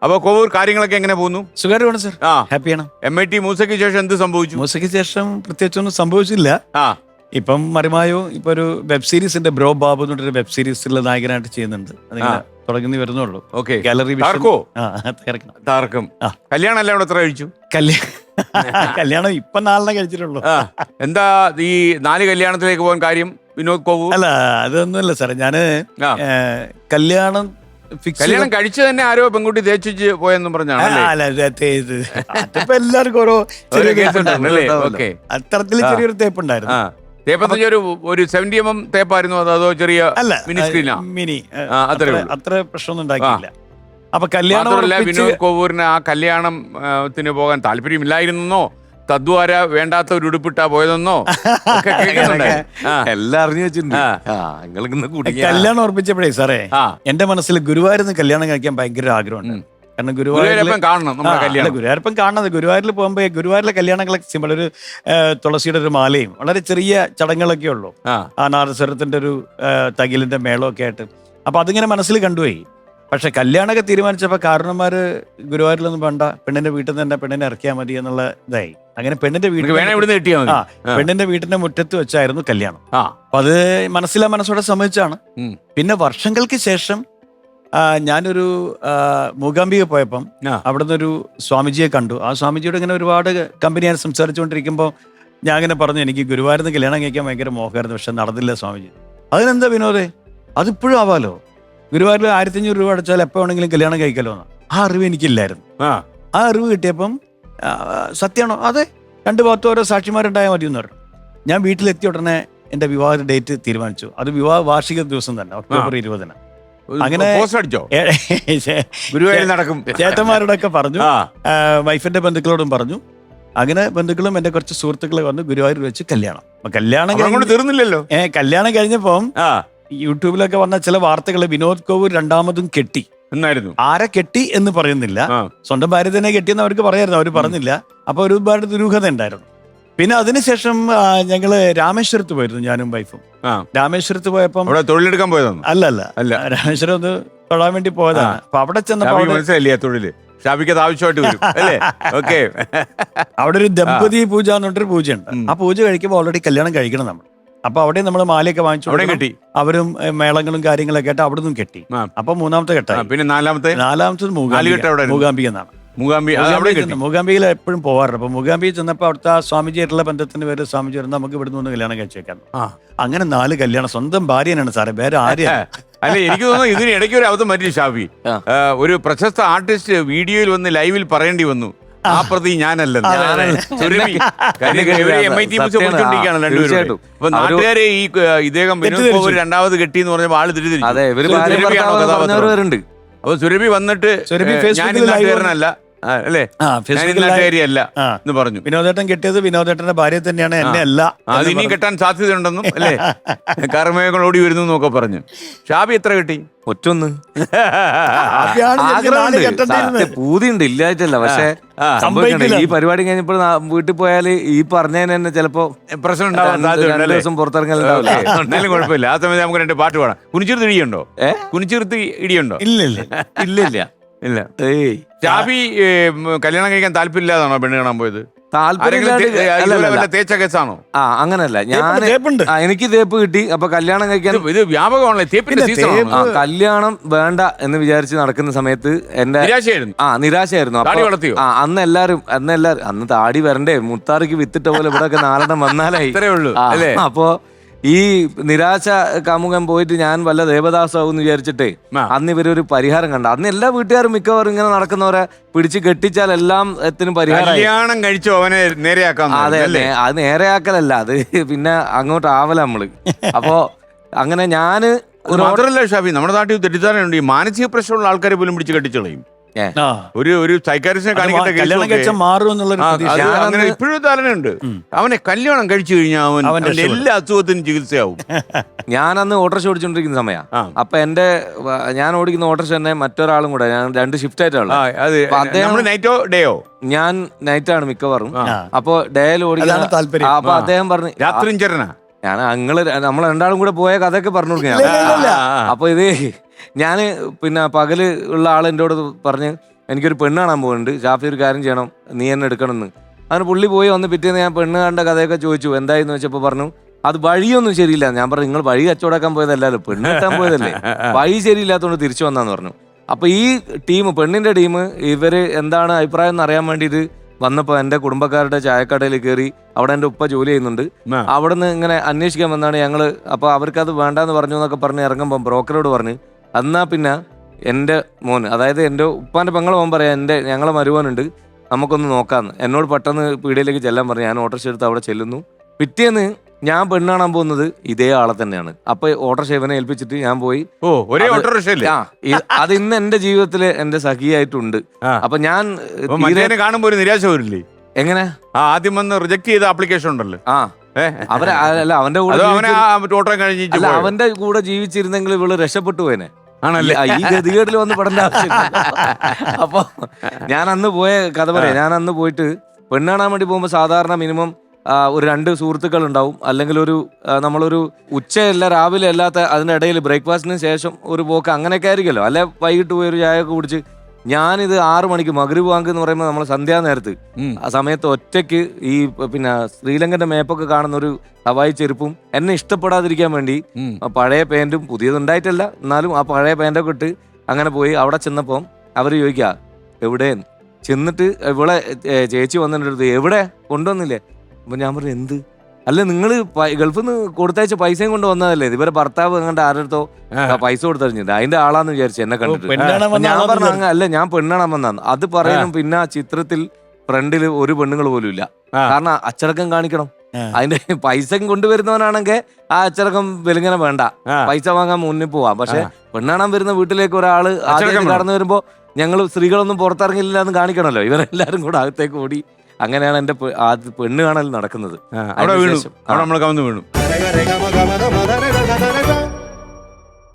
അപ്പൊ കോവൂർ കാര്യങ്ങളൊക്കെ എങ്ങനെ പോകുന്നു? സുഖമായിട്ടാണ് സർ. ആ, ഹാപ്പിയാണ്. MIT മൂസയ്ക്ക് ശേഷം എന്ത് സംഭവിച്ചു? മൂസയ്ക്ക് ശേഷം പ്രത്യേകിച്ചൊന്നും സംഭവിച്ചില്ല. ആ, ഇപ്പം മറിമായോ ഇപ്പൊ ഒരു വെബ് സീരീസിന്റെ ബ്രോ ബാബു എന്ന് പറഞ്ഞൊരു വെബ് സീരീസിലെ നായകനായിട്ട് ചെയ്യുന്നുണ്ട്. അതിങ്ങനെ തുടങ്ങി വരുന്നുള്ളൂ. ഓക്കെ. ഗാലറി താർക്കും കല്യാണം എല്ലാം കൂടെ എത്ര കഴിച്ചു? കല്യാണം ഇപ്പൊ 4 കഴിച്ചിട്ടുള്ളൂ. എന്താ ഈ 4 കല്യാണത്തിലേക്ക് പോകാൻ കാര്യം വിനോദ് കോവൂർ? അല്ല, അതൊന്നുമല്ല സാറേ. ഞാന് കല്യാണം കഴിച്ചു തന്നെ ആരോ പെൺകുട്ടി തേച്ചു പോയെന്നും പറഞ്ഞാണ്. അതിപ്പോ എല്ലാവർക്കും ഓരോ അത്തരത്തിൽ ചെറിയൊരു തേപ്പുണ്ടായിരുന്നു. ഒരു 70 mm തേപ്പായിരുന്നു അതോ ചെറിയ മിനി? അത്ര പ്രശ്നമൊന്നും ഉണ്ടാക്കിയില്ല. അപ്പൊ വിനോദ് കോവൂരിന് ആ കല്യാണത്തിന് പോകാൻ താല്പര്യമില്ലായിരുന്നോ, തദ്വാര വേണ്ടാത്ത ഒരു ഉടുപ്പിട്ടാ പോയതെന്നോ എല്ലാം അറിഞ്ഞു വെച്ചിട്ടുണ്ട്. കല്യാണം ഉറപ്പിച്ചപ്പോഴേ സാറേ എന്റെ മനസ്സിൽ ഗുരുവായൂരിൽ കല്യാണം കഴിക്കാൻ ഭയങ്കര ആഗ്രഹമുണ്ട്. കാരണം ഗുരുവായൂരപ്പൻ കാണുന്നത് ഗുരുവായൂരിൽ പോകുമ്പോ ഗുരുവായൂരിലെ കല്യാണങ്ങളൊക്കെ സിമ്പിൾ. ഒരു തുളസിയുടെ ഒരു മാലയും വളരെ ചെറിയ ചടങ്ങുകളൊക്കെ ഉള്ളൂ. ആ നാദസ്വരത്തിന്റെ ഒരു തകിലിന്റെ മേളമൊക്കെ ആയിട്ട്. അപ്പൊ അതിങ്ങനെ മനസ്സിൽ കണ്ടുപോയി. പക്ഷെ കല്യാണമൊക്കെ തീരുമാനിച്ചപ്പോൾ കാരണന്മാര് ഗുരുവായൂരിലൊന്നും വേണ്ട, പെണ്ണിന്റെ വീട്ടിൽ നിന്ന് തന്നെ പെണ്ണിനെ ഇറക്കിയാൽ മതി എന്നുള്ള ഇതായി. അങ്ങനെ പെണ്ണിന്റെ വീട്ടിന്റെ മുറ്റത്ത് വെച്ചായിരുന്നു കല്യാണം. അപ്പൊ അത് മനസ്സോടെ സമ്മതിച്ചാണ്. പിന്നെ വർഷങ്ങൾക്ക് ശേഷം ഞാനൊരു മൂകാംബിക പോയപ്പം അവിടുന്ന് ഒരു സ്വാമിജിയെ കണ്ടു. ആ സ്വാമിജിയോട് ഇങ്ങനെ ഒരുപാട് കമ്പനിയാൻ സംസാരിച്ചുകൊണ്ടിരിക്കുമ്പോൾ ഞാൻ അങ്ങനെ പറഞ്ഞു, എനിക്ക് ഗുരുവായൂരിൽ നിന്ന് കല്യാണം കഴിക്കാൻ ഭയങ്കര മോഹമായിരുന്നു, പക്ഷെ നടന്നില്ല സ്വാമിജി. അതിനെന്താ വിനോദേ, അതിപ്പോഴും ആവാലോ, ഗുരുവായൂരിൽ 1500 രൂപ അടച്ചാൽ എപ്പോൾ വേണമെങ്കിലും കല്യാണം കഴിക്കാലോ എന്ന്. ആ അറിവ് എനിക്കില്ലായിരുന്നു. ആ അറിവ് കിട്ടിയപ്പം സത്യമാണോ? അതെ, 2 ഭാഗത്തും ഓരോ സാക്ഷിമാരുണ്ടായാൽ മതി എന്ന് പറഞ്ഞു. ഞാൻ വീട്ടിലെത്തിയ ഉടനെ എൻ്റെ വിവാഹ ഡേറ്റ് തീരുമാനിച്ചു. അത് വിവാഹ വാർഷിക ദിവസം തന്നെ, ഒക്ടോബർ 20. അങ്ങനെ ചേട്ടന്മാരോടൊക്കെ പറഞ്ഞു, വൈഫിന്റെ ബന്ധുക്കളോടും പറഞ്ഞു. അങ്ങനെ ബന്ധുക്കളും എന്റെ കുറച്ച് സുഹൃത്തുക്കളെ വന്ന് ഗുരുവായൂർ വെച്ച് കല്യാണം. തീർന്നില്ലല്ലോ. കല്യാണം കഴിഞ്ഞപ്പം യൂട്യൂബിലൊക്കെ വന്ന ചില വാർത്തകൾ വിനോദ് കോവൂർ 2ാമതും കെട്ടി എന്നായിരുന്നു. ആരെ കെട്ടി എന്ന് പറയുന്നില്ല, സ്വന്തം ഭാര്യ തന്നെ കെട്ടിയെന്ന് അവർക്ക് പറയായിരുന്നു, അവർ പറഞ്ഞില്ല. അപ്പൊ ഒരുപാട് ദുരൂഹത ഉണ്ടായിരുന്നു. പിന്നെ അതിനുശേഷം ഞങ്ങള് രാമേശ്വരത്ത് പോയിരുന്നു, ഞാനും വൈഫും. രാമേശ്വരത്ത് പോയപ്പം തൊഴിലെടുക്കാൻ പോയതാണ്? അല്ല, രാമേശ്വരം ഒന്ന് തൊഴാൻ വേണ്ടി പോയതാണ്. അപ്പൊ അവിടെ ചെന്നപ്പോ മനസ്സിലായില്ലേ തൊഴില് ഷാബിക്കത് ആവശ്യമായിട്ട് വരും അല്ലേ? ഓക്കെ. അവിടെ ഒരു ദമ്പതി പൂജ എന്ന് പറഞ്ഞൊരു പൂജയുണ്ട്. ആ പൂജ കഴിക്കുമ്പോൾ ഓൾറെഡി കല്യാണം കഴിക്കണം നമ്മൾ. അപ്പൊ അവിടെ നമ്മൾ മാലയൊക്കെ വാങ്ങിച്ചു കെട്ടി, അവരും മേളങ്ങളും കാര്യങ്ങളൊക്കെ ആയിട്ട് അവിടെ നിന്നും കെട്ടി. അപ്പൊ 3ാമത്തെ ഘട്ടം. പിന്നെ നാലാമത്തത് മൂകാംബിക എന്നാണ്. മൂകാംബികയിൽ എപ്പോഴും പോവാറുണ്ട്. അപ്പൊ മൂകാംബിക ചെന്നപ്പോ അവിടുത്തെ സ്വാമിജിയായിട്ടുള്ള ബന്ധത്തിന് പേര് സ്വാമിജി വരുന്നത് നമുക്ക് ഇവിടെ നിന്ന് കല്യാണം കഴിച്ചേക്കാം. അങ്ങനെ 4 കല്യാണം. സ്വന്തം ഭാര്യനാണ് സാറേ, വേറെ ആരെയാണ്. അല്ല, എനിക്ക് തോന്നുന്നു ഇതിന് ഇടയ്ക്ക് ഒരു അബദ്ധം പറ്റി ഷാഫി. ഒരു പ്രശസ്ത ആർട്ടിസ്റ്റ് വീഡിയോയിൽ വന്ന് ലൈവിൽ പറയേണ്ടി വന്നു, ആ പ്രതി ഞാനല്ലെന്ന്. അപ്പൊ നാട്ടുകാരെ ഇദ്ദേഹം വിനോദ് കോവൂർ 2ാമത് കെട്ടി എന്ന് പറഞ്ഞ ആള് തിരിച്ചിട്ടുണ്ട്. അപ്പൊ സുരഭി വന്നിട്ട് ഞാൻ നാട്ടുകാരനല്ല അല്ലേ, നാട്ടുകാരിയല്ല എന്ന് പറഞ്ഞു. വിനോദേട്ടൻ കെട്ടിയത് വിനോദേട്ടന്റെ ഭാര്യ തന്നെയാണ്, എന്നെ അല്ല. അത് ഇനിയും കെട്ടാൻ സാധ്യതയുണ്ടെന്നും അല്ലേ, കർമ്മേകൾ ഓടി വരുന്നു എന്നൊക്കെ പറഞ്ഞു. ഷാബി എത്ര കെട്ടി? ഒറ്റൊന്ന്. പൂതിയുണ്ട്, ഇല്ലായിട്ടല്ല. പക്ഷെ ഈ പരിപാടി കഴിഞ്ഞപ്പോൾ വീട്ടിൽ പോയാല് ഈ പറഞ്ഞതിന് തന്നെ ചിലപ്പോ പ്രശ്നം ഉണ്ടാവാൻ സാധ്യത. ദിവസം പുറത്തിറങ്ങലുണ്ടാവില്ല. എന്നാലും കുഴപ്പമില്ല. ആ സമയത്ത് നമുക്ക് 2 പാട്ട് പാടാം. കുനിച്ചിർത്ത് ഇടിയുണ്ടോ? കുനിച്ചിർത്ത് ഇടിയുണ്ടോ? ഇല്ല. ഷാബി കല്യാണം കഴിക്കാൻ താല്പര്യമില്ലാതാണോ പെണ്ണ് കാണാൻ പോയത്? തേച്ച കേസാണോ? അങ്ങനല്ല, എനിക്ക് തേപ്പ് കിട്ടി. അപ്പൊ കല്യാണം കഴിക്കാൻ ഇത് വ്യാപകമാണല്ലോ. കല്യാണം വേണ്ട എന്ന് വിചാരിച്ച് നടക്കുന്ന സമയത്ത് എന്റെ നിരാശയായിരുന്നു. അന്ന് താടി വരണ്ടേ, മുത്താറിക്ക് വിത്തിട്ട പോലെ ഇവിടെ 4 വന്നാലായി. ഇത്രേ ഉള്ളൂ അല്ലേ? അപ്പൊ ഈ നിരാശ കാമുകൻ പോയിട്ട് ഞാൻ വല്ല ദേവദാസാവും എന്ന് വിചാരിച്ചിട്ടേ അന്ന് ഇവരൊരു പരിഹാരം കണ്ട. അന്ന് എല്ലാ വീട്ടുകാരും മിക്കവാറും ഇങ്ങനെ നടക്കുന്നവരെ പിടിച്ച് കെട്ടിച്ചാൽ എല്ലാം എത്തിനും പരിഹാരം കഴിച്ചു അവനെ നേരെയാക്കാം. അതെ, അത് നേരെയാക്കലല്ല, അത് പിന്നെ അങ്ങോട്ട് ആവല നമ്മള്. അപ്പോ അങ്ങനെ ഞാന് മാത്രല്ല ഷാഫി, നമ്മുടെ നാട്ടിൽ തെറ്റിദ്ധാരണയുണ്ട്, ഈ മാനസിക പ്രശ്നമുള്ള ആൾക്കാരെ പോലും പിടിച്ച് കെട്ടിച്ചളയും. ഒരു സൈക്കാട്രിസ്റ്റിനെ കാണിക്കേണ്ട മാറും എന്നുള്ള ഇപ്പോഴും ധാരണയുണ്ട്. അവനെ കല്യാണം കഴിച്ചു കഴിഞ്ഞാൽ അവൻ എല്ലാ അസുഖത്തിനും ചികിത്സയാവും. ഞാനന്ന് ഓട്ടോറിക്ഷ ഓടിച്ചോണ്ടിരിക്കുന്ന സമയം. അപ്പൊ ഞാൻ ഓടിക്കുന്ന ഓട്ടോറിക്ഷ തന്നെ മറ്റൊരാളും കൂടെ, ഞാൻ 2 ഷിഫ്റ്റ് ആയിട്ടുള്ള. നൈറ്റോ ഡേയോ? ഞാൻ നൈറ്റാണ് മിക്കവാറും. അപ്പൊ ഡേയിൽ ഓടിക്കാൻ. അപ്പൊ അദ്ദേഹം പറഞ്ഞു രാത്രി ഞാൻ നമ്മൾ 2ആളും കൂടെ പോയ കഥയൊക്കെ പറഞ്ഞു കൊടുക്കുക. അപ്പൊ ഇത് ഞാന് പിന്നെ പകല് ഉള്ള ആൾ എന്നോട് പറഞ്ഞ് എനിക്കൊരു പെണ്ണ് കാണാൻ പോകുന്നുണ്ട്, ഷാഫി ഒരു കാര്യം ചെയ്യണം, നീ എന്നെ എടുക്കണമെന്ന്. അങ്ങനെ പുള്ളി പോയി വന്ന് പിറ്റേന്ന് ഞാൻ പെണ്ണ് കണ്ട കഥയൊക്കെ ചോദിച്ചു, എന്തായെന്ന് വെച്ചപ്പോൾ പറഞ്ഞു അത് വഴിയൊന്നും ശരിയില്ല. ഞാൻ പറഞ്ഞു നിങ്ങൾ വഴി കച്ചവടാക്കാൻ പോയതല്ലല്ലോ, പെണ്ണ് കിട്ടാൻ പോയതല്ലേ, വഴി ശരിയില്ലാത്തതുകൊണ്ട് തിരിച്ചു വന്നാന്ന് പറഞ്ഞു. അപ്പൊ ഈ ടീം, പെണ്ണിന്റെ ടീം, ഇവര് എന്താണ് അഭിപ്രായം എന്ന് അറിയാൻ വേണ്ടിയിട്ട് വന്നപ്പോൾ എൻ്റെ കുടുംബക്കാരുടെ ചായക്കടയിൽ കയറി. അവിടെ എൻ്റെ ഉപ്പ ജോലി ചെയ്യുന്നുണ്ട്. അവിടെ നിന്ന് ഇങ്ങനെ അന്വേഷിക്കാൻ വന്നാണ് ഞങ്ങൾ. അപ്പോൾ അവർക്കത് വേണ്ടാന്ന് പറഞ്ഞു എന്നൊക്കെ പറഞ്ഞ് ഇറങ്ങുമ്പോൾ ബ്രോക്കറോട് പറഞ്ഞ് എന്നാ പിന്നെ എൻ്റെ മോൻ, അതായത് എൻ്റെ ഉപ്പാൻ്റെ പെങ്ങളെ മോൻ പറയാം, ഞങ്ങളെ മരുമോനുണ്ട്, നമുക്കൊന്ന് നോക്കാമെന്ന്. എന്നോട് പെട്ടെന്ന് പീടികയിലേക്ക് ചെല്ലാൻ പറഞ്ഞു. ഞാൻ ഓട്ടോറിക്ഷ എടുത്ത് അവിടെ ചെല്ലുന്നു. പിറ്റേന്ന് ഞാൻ പെണ്ണ് കാണാൻ പോകുന്നത് ഇതേ ആളെ തന്നെയാണ്. അപ്പൊ ഓട്ടോറിക്ഷ ഇവനെ ഏൽപ്പിച്ചിട്ട് ഞാൻ പോയി. ഒരേ ഓട്ടോറിക്ഷ. അത് ഇന്ന് എന്റെ ജീവിതത്തില് എന്റെ സഖിയായിട്ടുണ്ട്. അപ്പൊ ഞാൻ കാണുമ്പോ ഒരു നിരാശ വരില്ലേ? എങ്ങനെ ആദ്യം വന്ന് റിജക്ട് ചെയ്ത ആപ്ലിക്കേഷൻ ഉണ്ടല്ലോ, അല്ല അവന്റെ കൂടെ അവന്റെ കൂടെ ജീവിച്ചിരുന്നെങ്കിൽ ഇവള് രക്ഷപ്പെട്ടു പോയനെ. ആണല്ലേ? ഈ ഗതികേടിൽ വന്ന് പെടേണ്ട ആവശ്യമില്ല. അപ്പൊ ഞാൻ അന്ന് പോയ കഥ പറയാം. ഞാൻ അന്ന് പോയിട്ട് പെണ്ണ് കാണാൻ വേണ്ടി പോകുമ്പോ സാധാരണ മിനിമം ഒരു 2 സുഹൃത്തുക്കൾ ഉണ്ടാവും, അല്ലെങ്കിൽ നമ്മളൊരു ഉച്ചയല്ല രാവിലെ അല്ലാത്ത അതിൻ്റെ ഇടയിൽ ബ്രേക്ക്ഫാസ്റ്റിന് ശേഷം ഒരു പോക്ക്, അങ്ങനെയൊക്കെ ആയിരിക്കുമല്ലോ. അല്ലെ വൈകിട്ട് പോയി ഒരു ചായയൊക്കെ കുടിച്ച്. ഞാനിത് 6 മണിക്ക് മഗ്‌രിബ് ബാങ്ക് എന്ന് പറയുമ്പോൾ നമ്മൾ സന്ധ്യാനേരത്ത് ആ സമയത്ത് ഒറ്റയ്ക്ക് ഈ പിന്നെ ശ്രീലങ്കന്റെ മേപ്പൊക്കെ കാണുന്ന ഒരു ഹവായി ചെരുപ്പും എന്നെ ഇഷ്ടപ്പെടാതിരിക്കാൻ വേണ്ടി പഴയ പാൻറ്റും, പുതിയതുണ്ടായിട്ടല്ല എന്നാലും ആ പഴയ പാൻറ്റൊക്കെ ഇട്ട് അങ്ങനെ പോയി. അവിടെ ചെന്നപ്പം അവർ ചോദിക്കുക എവിടെയെന്ന്. ചെന്നിട്ട് ഇവിടെ ചേച്ചി വന്നിട്ട് അടുത്ത് എവിടെ കൊണ്ടുവന്നില്ലേ? അപ്പൊ ഞാൻ പറഞ്ഞു എന്ത്? അല്ല നിങ്ങൾ ഗൾഫിൽ നിന്ന് കൊടുത്തയച്ച പൈസയും കൊണ്ട് വന്നതല്ലേ, ഇവരെ ഭർത്താവ് അങ്ങോട്ട് ആരടുത്തോ പൈസ കൊടുത്തറിഞ്ഞില്ല, അതിന്റെ ആളാന്ന് വിചാരിച്ചു എന്നെ കണ്ടിട്ട്. ഞാൻ പറഞ്ഞു അല്ല ഞാൻ പെണ്ണാണാൻ വന്നാന്ന്. അത് പറയുന്നു. പിന്നെ ആ ചിത്രത്തിൽ ഫ്രണ്ടിൽ ഒരു പെണ്ണുങ്ങൾ പോലും ഇല്ല. കാരണം അച്ചടക്കം കാണിക്കണം. അതിന്റെ പൈസ കൊണ്ടുവരുന്നവനാണെങ്കിൽ ആ അച്ചടക്കം വെലുങ്ങനെ വേണ്ട, പൈസ വാങ്ങാൻ മുന്നിൽ പോവാം. പക്ഷെ പെണ്ണാണാൻ വരുന്ന വീട്ടിലേക്ക് ഒരാള് ആദ്യം കടന്നു വരുമ്പോ ഞങ്ങൾ സ്ത്രീകളൊന്നും പുറത്തിറങ്ങില്ല എന്ന് കാണിക്കണമല്ലോ. ഇവരെല്ലാരും കൂടെ അകത്തേക്ക് ഓടി. അങ്ങനെയാണ് എന്റെ പെണ്ണ് കാണൽ നടക്കുന്നത്. അവിടെ വീണു, അവിടെ നമ്മൾ കവന്ന് വീണു.